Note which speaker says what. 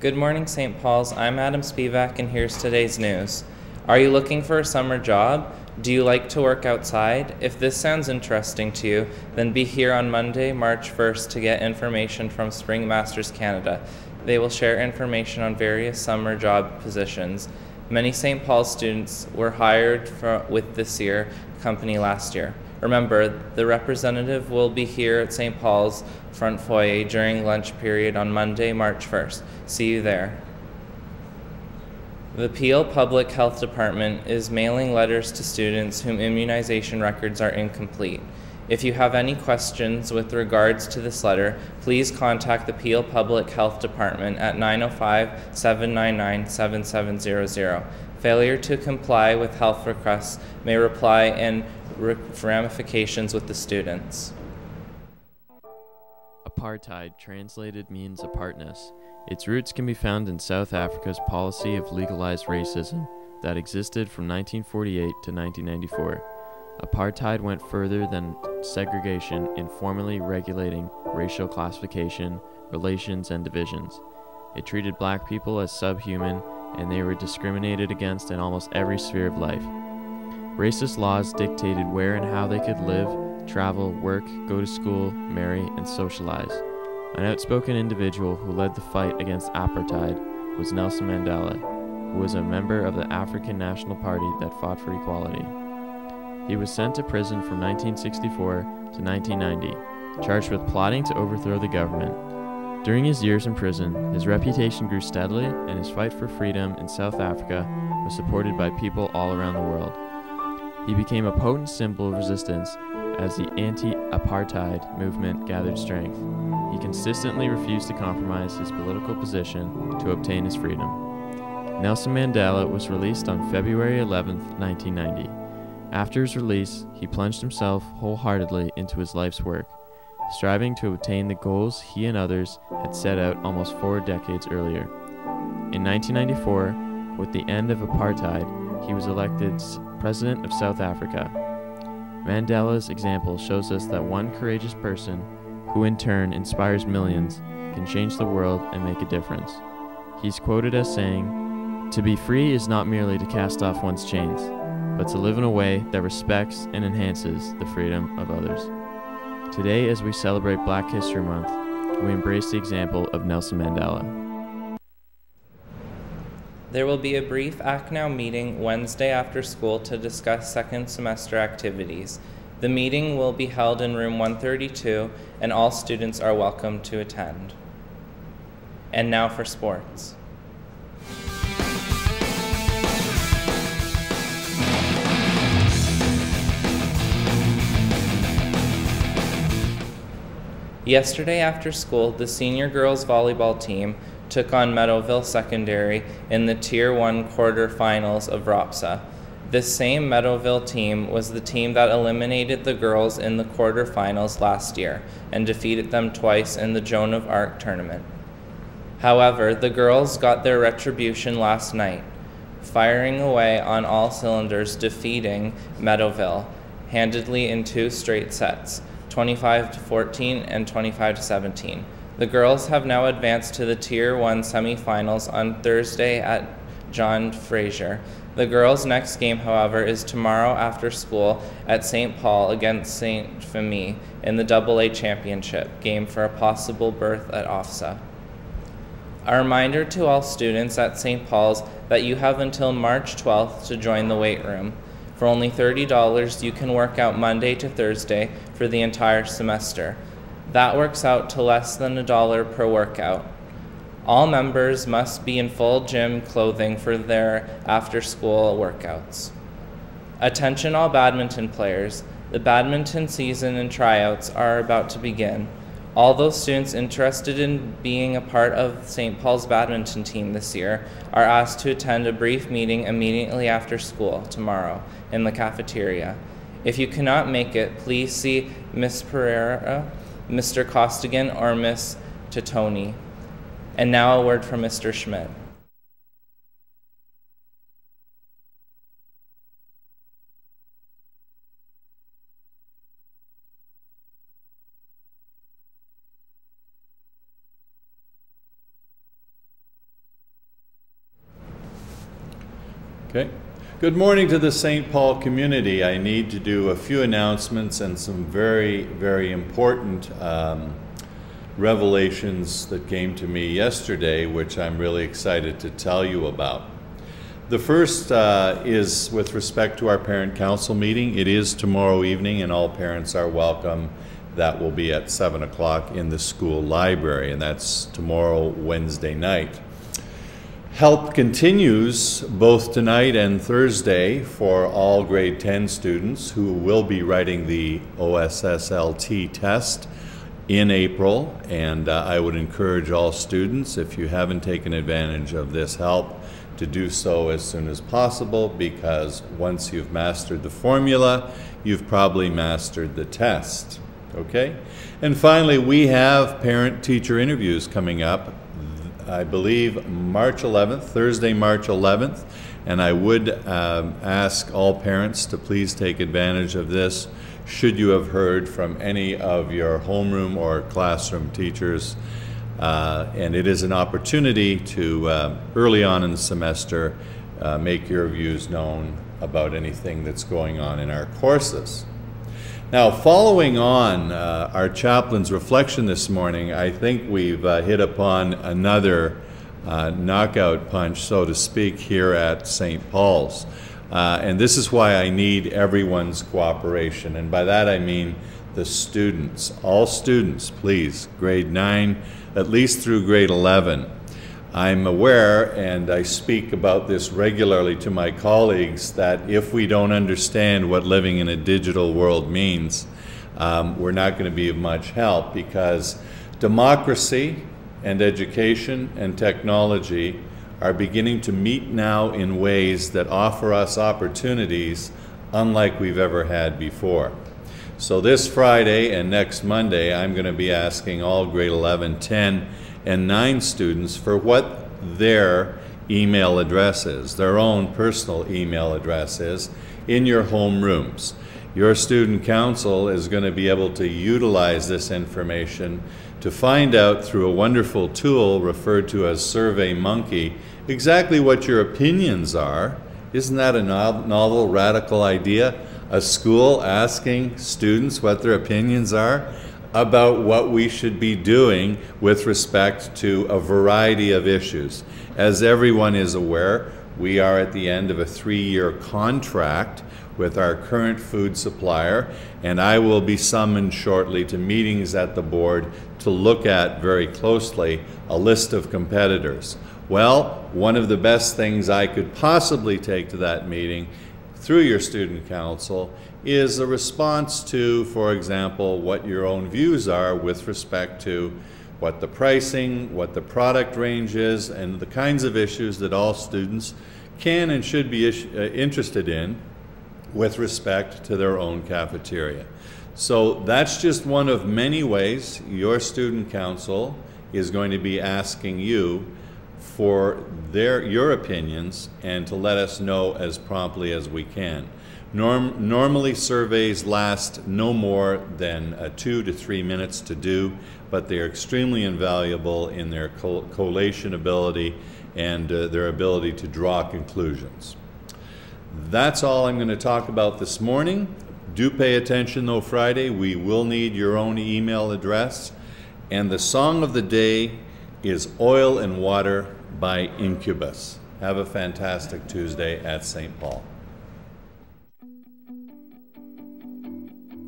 Speaker 1: Good morning, St. Paul's. I'm Adam Spivak, and here's today's news. Are you looking for a summer job? Do you like to work outside? If this sounds interesting to you, then be here on Monday, March 1st to get information from Spring Masters Canada. They will share information on various summer job positions. Many St. Paul's students were hired with this year company last year. Remember, the representative will be here at St. Paul's front foyer during lunch period on Monday, March 1st. See you there. The Peel Public Health Department is mailing letters to students whom immunization records are incomplete. If you have any questions with regards to this letter, please contact the Peel Public Health Department at 905-799-7700. Failure to comply with health requests may reply in ramifications with the students.
Speaker 2: Apartheid translated means apartness. Its roots can be found in South Africa's policy of legalized racism that existed from 1948 to 1994. Apartheid went further than segregation in formally regulating racial classification, relations, and divisions. It treated black people as subhuman, and they were discriminated against in almost every sphere of life. Racist laws dictated where and how they could live, travel, work, go to school, marry, and socialize. An outspoken individual who led the fight against apartheid was Nelson Mandela, who was a member of the African National Party that fought for equality. He was sent to prison from 1964 to 1990, charged with plotting to overthrow the government. During his years in prison, his reputation grew steadily, and his fight for freedom in South Africa was supported by people all around the world. He became a potent symbol of resistance as the anti-apartheid movement gathered strength. He consistently refused to compromise his political position to obtain his freedom. Nelson Mandela was released on February 11, 1990. After his release, he plunged himself wholeheartedly into his life's work, striving to obtain the goals he and others had set out almost 4 decades earlier. In 1994, with the end of apartheid, he was elected President of South Africa. Mandela's example shows us that one courageous person, who in turn inspires millions, can change the world and make a difference. He's quoted as saying, "To be free is not merely to cast off one's chains, but to live in a way that respects and enhances the freedom of others." Today, as we celebrate Black History Month, we embrace the example of Nelson Mandela.
Speaker 1: There will be a brief Act Now meeting Wednesday after school to discuss second semester activities. The meeting will be held in room 132, and all students are welcome to attend. And now for sports. Yesterday after school, the senior girls volleyball team took on Meadowville Secondary in the Tier 1 quarterfinals of ROPSA. This same Meadowville team was the team that eliminated the girls in the quarterfinals last year and defeated them twice in the Joan of Arc tournament. However, the girls got their retribution last night, firing away on all cylinders, defeating Meadowville handedly in 2 straight sets, 25-14 and 25-17. The girls have now advanced to the Tier 1 semifinals on Thursday at John Fraser. The girls' next game, however, is tomorrow after school at St. Paul against St. Famille in the AA Championship game for a possible berth at OFSA. A reminder to all students at St. Paul's that you have until March 12th to join the weight room. For only $30, you can work out Monday to Thursday for the entire semester. That works out to less than $1 per workout. All members must be in full gym clothing for their after-school workouts. Attention all badminton players. The badminton season and tryouts are about to begin. All those students interested in being a part of St. Paul's badminton team this year are asked to attend a brief meeting immediately after school tomorrow in the cafeteria. If you cannot make it, please see Ms. Pereira, Mr. Costigan, or Ms. Titoni. And now a word from Mr. Schmidt.
Speaker 3: Okay. Good morning to the St. Paul community. I need to do a few announcements and some very, very important revelations that came to me yesterday, which I'm really excited to tell you about. The first is with respect to our parent council meeting. It is tomorrow evening and all parents are welcome. That will be at 7 o'clock in the school library, and that's tomorrow, Wednesday night. Help continues both tonight and Thursday for all grade 10 students who will be writing the OSSLT test in April, and I would encourage all students, if you haven't taken advantage of this help, to do so as soon as possible, because once you've mastered the formula, you've probably mastered the test. Okay? And finally, we have parent-teacher interviews coming up, I believe March 11th, Thursday, March 11th, and I would ask all parents to please take advantage of this should you have heard from any of your homeroom or classroom teachers. And it is an opportunity to, early on in the semester, make your views known about anything that's going on in our courses. Now, following on our chaplain's reflection this morning, I think we've hit upon another knockout punch, so to speak, here at St. Paul's. And this is why I need everyone's cooperation. And by that I mean the students. All students, please, grade 9, at least through grade 11. I'm aware, and I speak about this regularly to my colleagues, that if we don't understand what living in a digital world means, we're not going to be of much help, because democracy and education and technology are beginning to meet now in ways that offer us opportunities unlike we've ever had before. So this Friday and next Monday, I'm going to be asking all grade 11, 10, and 9 students for what their email address is, their own personal email address is, in your home rooms. Your student council is going to be able to utilize this information to find out through a wonderful tool referred to as SurveyMonkey exactly what your opinions are. Isn't that a novel, radical idea? A school asking students what their opinions are about what we should be doing with respect to a variety of issues. As everyone is aware, we are at the end of a 3-year contract with our current food supplier, and I will be summoned shortly to meetings at the board to look at very closely a list of competitors. Well, one of the best things I could possibly take to that meeting through your student council is a response to, for example, what your own views are with respect to what the pricing, what the product range is, and the kinds of issues that all students can and should be interested in with respect to their own cafeteria. So that's just one of many ways your student council is going to be asking you for your opinions and to let us know as promptly as we can. Normally surveys last no more than 2 to 3 minutes to do, but they are extremely invaluable in their collation ability and their ability to draw conclusions. That's all I'm going to talk about this morning. Do pay attention though, Friday. We will need your own email address. And the song of the day is Oil and Water by Incubus. Have a fantastic Tuesday at St. Paul.